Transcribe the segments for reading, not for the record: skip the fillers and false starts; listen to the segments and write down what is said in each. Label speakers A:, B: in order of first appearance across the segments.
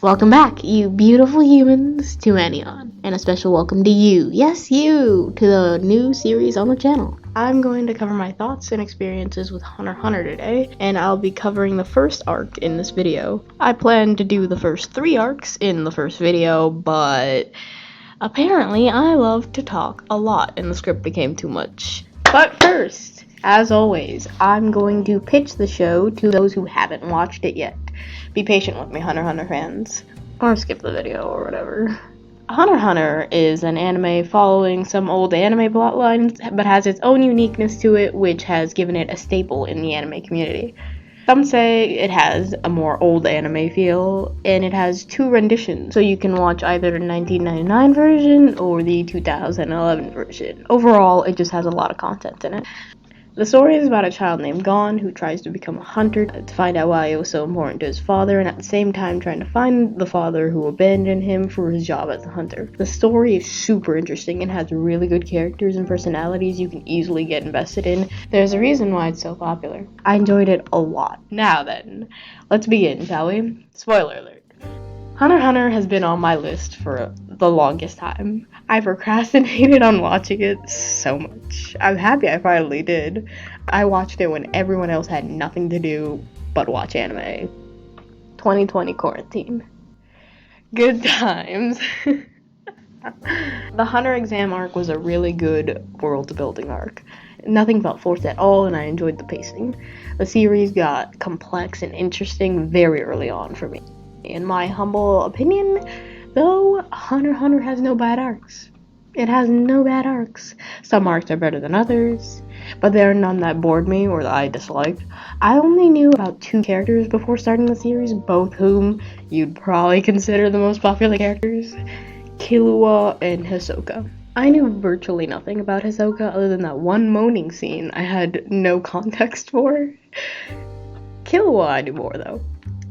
A: Welcome back, you beautiful humans, to Anion, and a special welcome to you, yes you, to the new series on the channel. I'm going to cover my thoughts and experiences with Hunter x Hunter today, and I'll be covering the first arc in this video. I plan to do the first 3 arcs in the first video, but apparently I love to talk a lot and the script became too much. But first, as always, I'm going to pitch the show to those who haven't watched it yet. Be patient with me, Hunter x Hunter fans. Or skip the video or whatever. Hunter x Hunter is an anime following some old anime plotlines, but has its own uniqueness to it, which has given it a staple in the anime community. Some say it has a more old anime feel, and it has 2 renditions, so you can watch either the 1999 version or the 2011 version. Overall, it just has a lot of content in it. The story is about a child named Gon who tries to become a hunter to find out why it was so important to his father, and at the same time trying to find the father who abandoned him for his job as a hunter. The story is super interesting and has really good characters and personalities you can easily get invested in. There's a reason why it's so popular. I enjoyed it a lot. Now then, let's begin, shall we? Spoiler alert. Hunter x Hunter has been on my list for the longest time. I procrastinated on watching it so much. I'm happy I finally did. I watched it when everyone else had nothing to do but watch anime. 2020 quarantine. Good times. The Hunter exam arc was a really good world building arc. Nothing felt forced at all, and I enjoyed the pacing. The series got complex and interesting very early on for me. In my humble opinion, though, Hunter x Hunter has no bad arcs. It has no bad arcs. Some arcs are better than others, but there are none that bored me or that I disliked. I only knew about 2 characters before starting the series, both whom you'd probably consider the most popular characters, Killua and Hisoka. I knew virtually nothing about Hisoka other than that one moaning scene I had no context for. Killua I knew more though.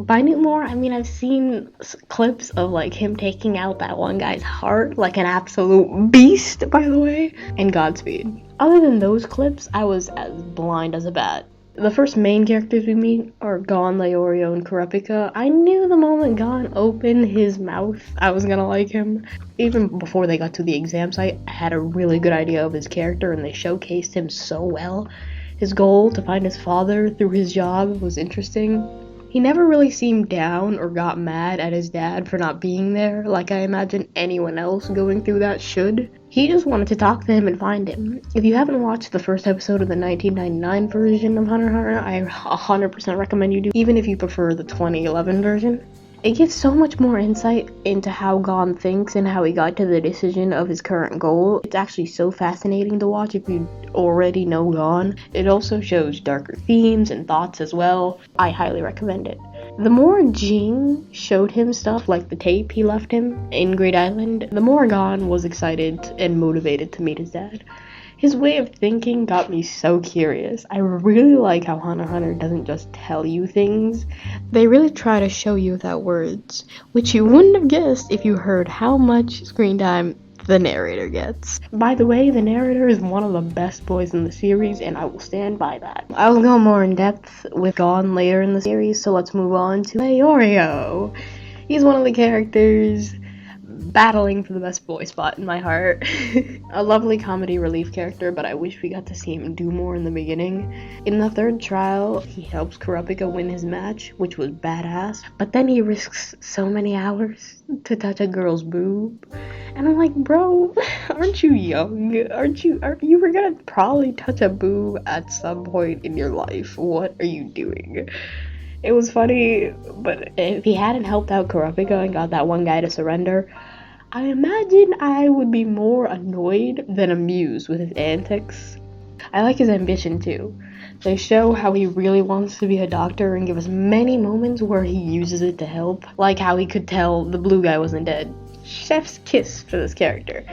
A: By knew more, I mean I've seen clips of like him taking out that one guy's heart like an absolute beast, by the way, and Godspeed. Other than those clips, I was as blind as a bat. The first main characters we meet are Gon, Leorio, and Kurapika. I knew the moment Gon opened his mouth, I was gonna like him. Even before they got to the exam site, I had a really good idea of his character and they showcased him so well. His goal to find his father through his job was interesting. He never really seemed down or got mad at his dad for not being there, like I imagine anyone else going through that should. He just wanted to talk to him and find him. If you haven't watched the first episode of the 1999 version of Hunter x Hunter, I 100% recommend you do, even if you prefer the 2011 version. It gives so much more insight into how Gon thinks and how he got to the decision of his current goal. It's actually so fascinating to watch if you already know Gon. It also shows darker themes and thoughts as well. I highly recommend it. The more Jing showed him stuff like the tape he left him in Great Island, the more Gon was excited and motivated to meet his dad. His way of thinking got me so curious. I really like how Hunter x Hunter doesn't just tell you things. They really try to show you without words, which you wouldn't have guessed if you heard how much screen time the narrator gets. By the way, the narrator is one of the best boys in the series, and I will stand by that. I will go more in depth with Gon later in the series, so let's move on to Leorio. He's one of the characters battling for the best boy spot in my heart. A lovely comedy relief character, but I wish we got to see him do more in the beginning. In the 3rd trial, he helps Kurapika win his match, which was badass, but then he risks so many hours to touch a girl's boob. And I'm like, bro, aren't you young? You were gonna probably touch a boob at some point in your life. What are you doing? It was funny, but if he hadn't helped out Kurapika and got that one guy to surrender, I imagine I would be more annoyed than amused with his antics. I like his ambition too. They show how he really wants to be a doctor and give us many moments where he uses it to help, like how he could tell the blue guy wasn't dead. Chef's kiss for this character.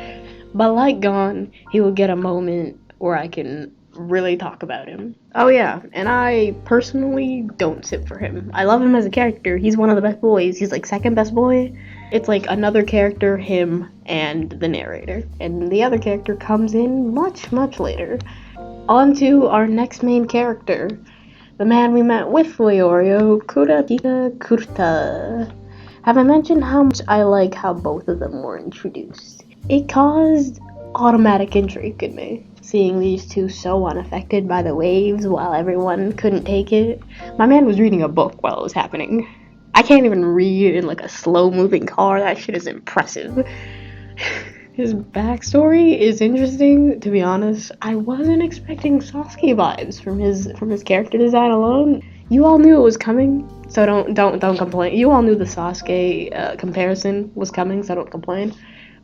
A: But like Gon, he will get a moment where I can really talk about him. Oh yeah, and I personally don't sip for him. I love him as a character. He's one of the best boys. He's like 2nd best boy. It's like another character, him, and the narrator. And the other character comes in much, much later. On to our next main character. The man we met with Leorio, Kurapika Kurta. Have I mentioned how much I like how both of them were introduced? It caused automatic intrigue in me, seeing these two so unaffected by the waves while everyone couldn't take it. My man was reading a book while it was happening. I can't even read in like a slow-moving car. That shit is impressive. His backstory is interesting, to be honest. I wasn't expecting Sasuke vibes from his character design alone. You all knew it was coming, so don't complain. You all knew the Sasuke comparison was coming, so don't complain.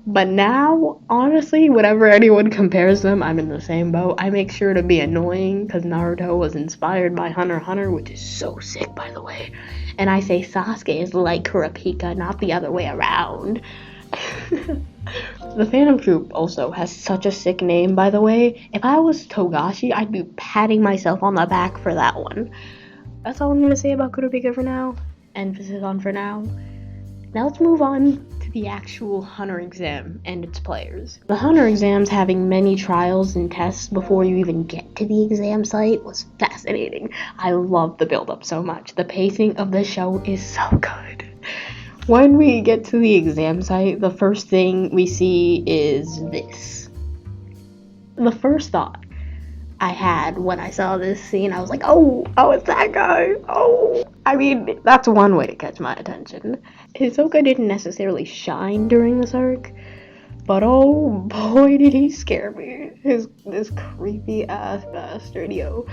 A: But now, honestly, whenever anyone compares them, I'm in the same boat. I make sure to be annoying because Naruto was inspired by Hunter x Hunter, which is so sick, by the way. And I say Sasuke is like Kurapika, not the other way around. The Phantom Troop also has such a sick name, by the way. If I was Togashi, I'd be patting myself on the back for that one. That's all I'm going to say about Kurapika for now. Emphasis on for now. Now let's move on to the actual Hunter exam and its players. The Hunter exams having many trials and tests before you even get to the exam site was fascinating. I love the build-up so much. The pacing of the show is so good. When we get to the exam site, the first thing we see is this. The first thought I had when I saw this scene, I was like, oh, it's that guy. Oh, I mean, that's one way to catch my attention. Hisoka didn't necessarily shine during this arc, but oh boy did he scare me. This creepy ass bastard, yo.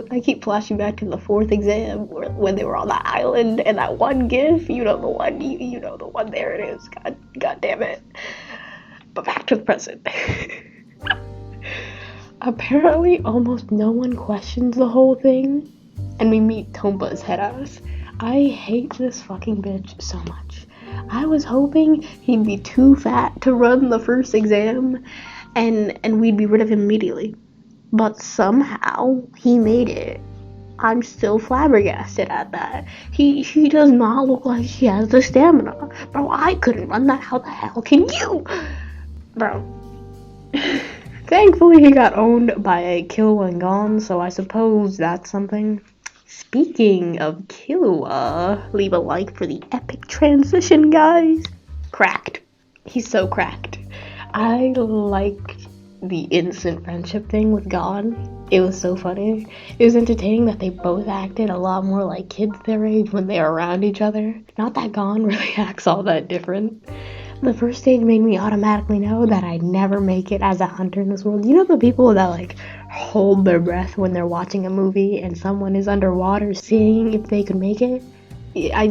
A: I keep flashing back to the fourth exam when they were on the island and that one gif, you know the one, you know the one, there it is. God damn it. But back to the present. Apparently almost no one questions the whole thing, and we meet Tompa's head ass. I hate this fucking bitch so much. I was hoping he'd be too fat to run the first exam, and we'd be rid of him immediately. But somehow, he made it. I'm still flabbergasted at that. She does not look like she has the stamina. Bro, I couldn't run that. How the hell can you? Bro. Thankfully, he got owned by a Killua Gon, so I suppose that's something. Speaking of Killua, leave a like for the epic transition, guys. Cracked. He's so cracked. I liked the instant friendship thing with Gon. It was so funny. It was entertaining that they both acted a lot more like kids their age when they were around each other. Not that Gon really acts all that different. The first stage made me automatically know that I'd never make it as a hunter in this world. You know the people that like hold their breath when they're watching a movie and someone is underwater seeing if they could make it? I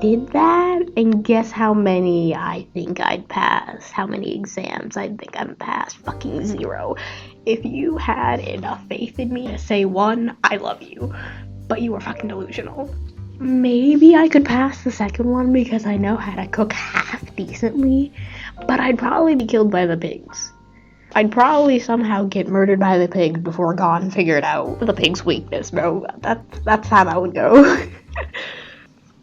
A: did that, and guess how many I think I'd pass? How many exams I think I'd pass? Fucking 0. If you had enough faith in me to say 1, I love you. But you were fucking delusional. Maybe I could pass the second one because I know how to cook half decently, but I'd probably be killed by the pigs. I'd probably somehow get murdered by the pigs before Gon figured out the pig's weakness, bro. That's how that would go.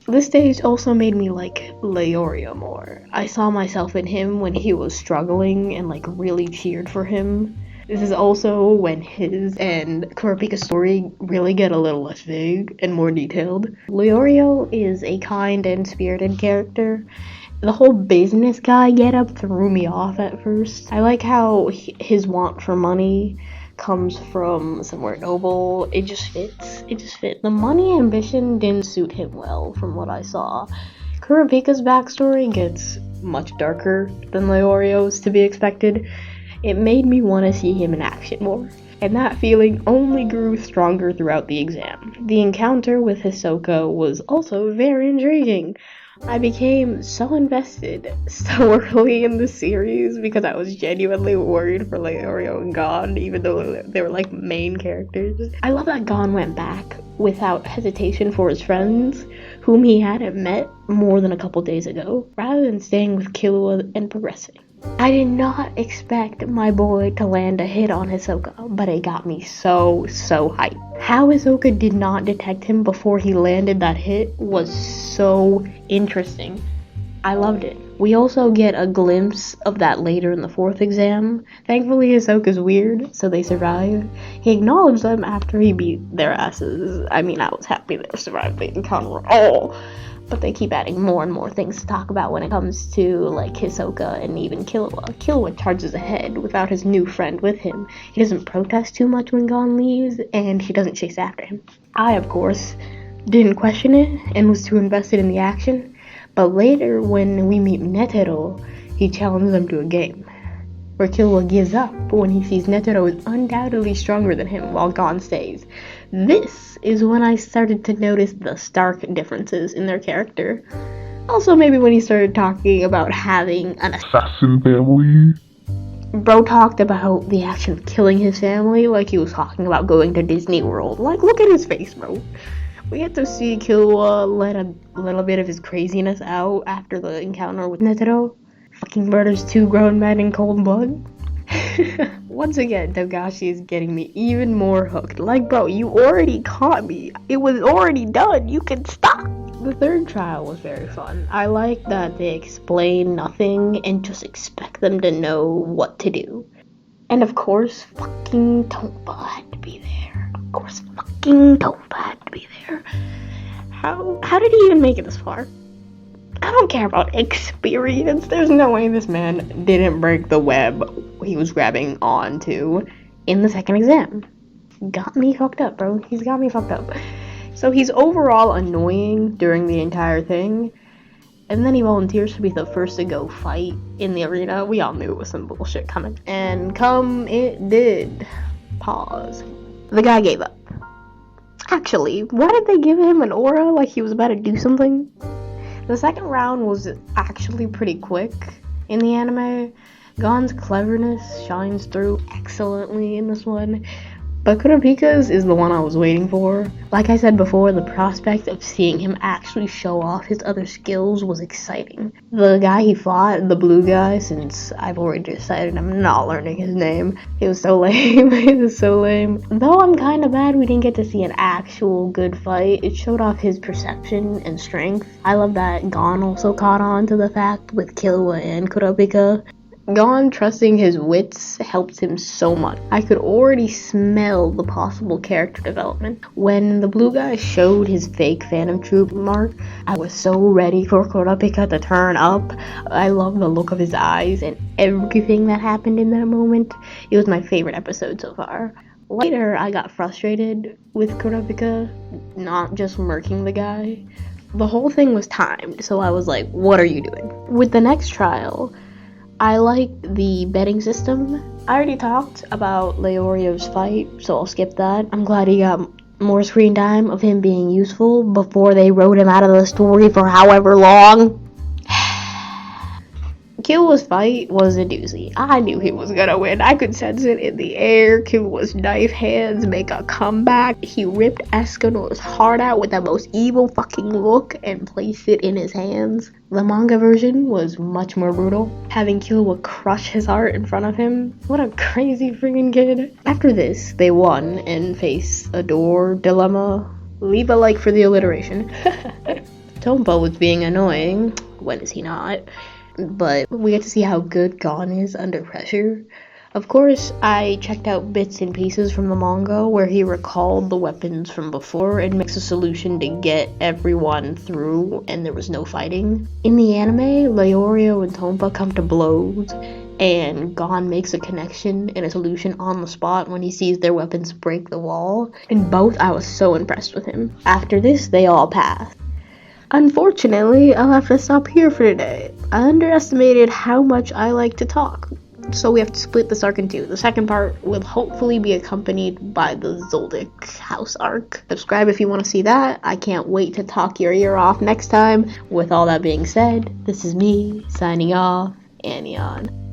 A: This stage also made me like Leorio more. I saw myself in him when he was struggling and like really cheered for him. This is also when his and Kurapika's story really get a little less vague and more detailed. Leorio is a kind and spirited character. The whole business guy getup threw me off at first. I like how his want for money comes from somewhere noble. It just fits. The money ambition didn't suit him well from what I saw. Kurapika's backstory gets much darker than Leorio's, to be expected. It made me want to see him in action more, and that feeling only grew stronger throughout the exam. The encounter with Hisoka was also very intriguing. I became so invested so early in the series because I was genuinely worried for Leorio and Gon, even though they were like main characters. I love that Gon went back without hesitation for his friends, whom he hadn't met more than a couple days ago, rather than staying with Killua and progressing. I did not expect my boy to land a hit on Hisoka, but it got me so hyped. How Hisoka did not detect him before he landed that hit was so interesting. I loved it. We also get a glimpse of that later in the fourth exam. Thankfully, Hisoka's weird, so they survive. He acknowledged them after he beat their asses. I mean, I was happy they survived the encounter. Oh! But they keep adding more and more things to talk about when it comes to, like, Hisoka and even Killua. Killua charges ahead without his new friend with him. He doesn't protest too much when Gon leaves, and he doesn't chase after him. I, of course, didn't question it and was too invested in the action. But later, when we meet Netero, he challenges him to a game, where Killua gives up when he sees Netero is undoubtedly stronger than him while Gon stays. This is when I started to notice the stark differences in their character. Also, maybe when he started talking about having an assassin family. Bro talked about the action of killing his family like he was talking about going to Disney World. Like, look at his face, bro. We get to see Killua let a little bit of his craziness out after the encounter with Netero. Fucking murders 2 grown men in cold blood. Once again, Togashi is getting me even more hooked. Like, bro, you already caught me. It was already done. You can stop. The third trial was very fun. I like that they explain nothing and just expect them to know what to do. And of course, fucking Tompa had to be there. Of course, fucking Tompa had to be there. How did he even make it this far? I don't care about experience. There's no way this man didn't break the web he was grabbing onto in the second exam. Got me fucked up, bro. He's got me fucked up. So he's overall annoying during the entire thing. And then he volunteers to be the first to go fight in the arena. We all knew it was some bullshit coming. And come it did. Pause. The guy gave up. Actually, why did they give him an aura like he was about to do something? The second round was actually pretty quick in the anime. Gon's cleverness shines through excellently in this one. But Kurapika's is the one I was waiting for. Like I said before, the prospect of seeing him actually show off his other skills was exciting. The guy he fought, the blue guy, since I've already decided I'm not learning his name, it was so lame. It was so lame. Though I'm kind of mad we didn't get to see an actual good fight, it showed off his perception and strength. I love that Gon also caught on to the fact with Killua and Kurapika. Gon trusting his wits helped him so much. I could already smell the possible character development. When the blue guy showed his fake Phantom Troop mark, I was so ready for Kurapika to turn up. I love the look of his eyes and everything that happened in that moment. It was my favorite episode so far. Later, I got frustrated with Kurapika not just murking the guy. The whole thing was timed, so I was like, what are you doing? With the next trial, I like the betting system. I already talked about Leorio's fight, so I'll skip that. I'm glad he got more screen time of him being useful before they wrote him out of the story for however long. Killua's fight was a doozy. I knew he was gonna win. I could sense it in the air. Killua's knife hands make a comeback. He ripped Escanor's heart out with the most evil fucking look and placed it in his hands. The manga version was much more brutal, having Killua crush his heart in front of him. What a crazy freaking kid. After this, they won and face a door dilemma. Leave a like for the alliteration. Tompa was being annoying. When is he not? But we get to see how good Gon is under pressure. Of course, I checked out bits and pieces from the manga where he recalled the weapons from before and makes a solution to get everyone through and there was no fighting. In the anime, Leorio and Tompa come to blows and Gon makes a connection and a solution on the spot when he sees their weapons break the wall. In both, I was so impressed with him. After this, they all pass. Unfortunately, I'll have to stop here for today. I underestimated how much I like to talk, so we have to split this arc in two. The second part will hopefully be accompanied by the Zoldyck house arc. Subscribe if you want to see that. I can't wait to talk your ear off next time. With all that being said, this is me, signing off, Anion.